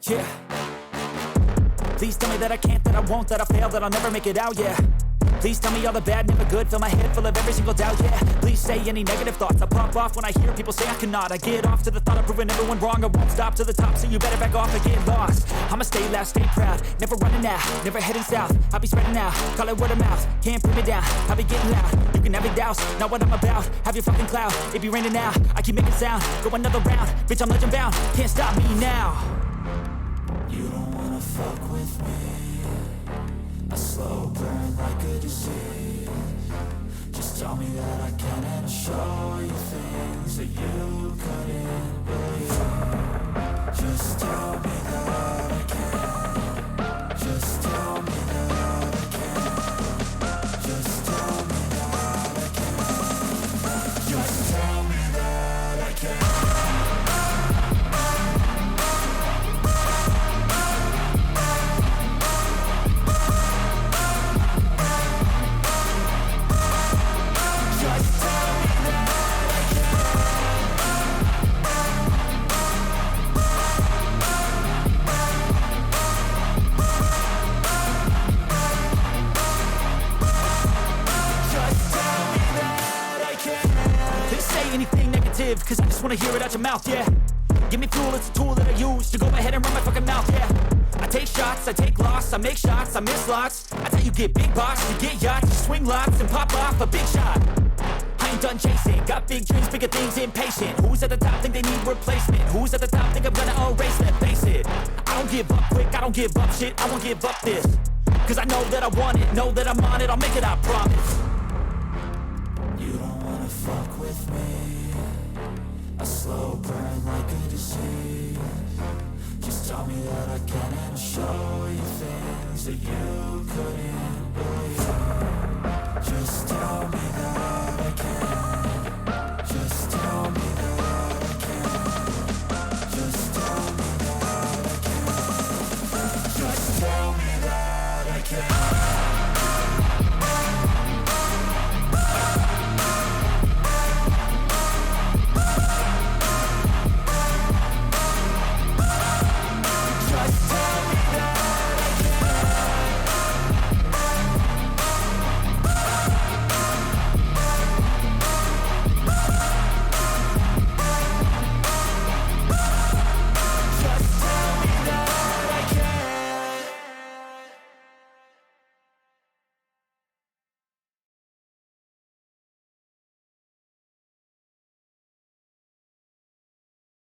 Yeah. Please tell me that I can't, that I won't, that I fail, that I'll never make it out, yeah. Please tell me all the bad, never good, fill my head full of every single doubt, yeah. Please say any negative thoughts, I pop off when I hear people say I cannot. I get off to the thought of proving everyone wrong, I won't stop to the top, so you better back off and get lost. I'ma stay loud, stay proud, never running out, never heading south. I'll be spreading out, call it word of mouth, can't put me down, I'll be getting loud. You can have your doubts, not what I'm about, have your fucking cloud, it be raining now, I keep making sound, go another round, bitch I'm legend bound, can't stop me now. You don't wanna fuck with me, a slow burn like a disease. Just tell me that I can and I'll show you things that you couldn't believe. Just tell me that I can. Just tell me that I can. Just tell me that I can. Just tell me that I can. Anything negative, cause I just wanna hear it out your mouth, yeah. Give me fuel, it's a tool that I use to go ahead and run my fucking mouth, yeah. I take shots, I take loss, I make shots, I miss lots. That's how you get big box, you get yachts, you swing lots and pop off a big shot. I ain't done chasing, got big dreams, bigger things, impatient. Who's at the top think they need replacement? Who's at the top think I'm gonna erase them? Face it, I don't give up quick, I don't give up shit, I won't give up this. Cause I know that I want it, know that I'm on it, I'll make it, I promise. You don't wanna fuck with me, a slow burn like a disease. Just tell me that I can and I'll show you things that you couldn't believe. Just tell me that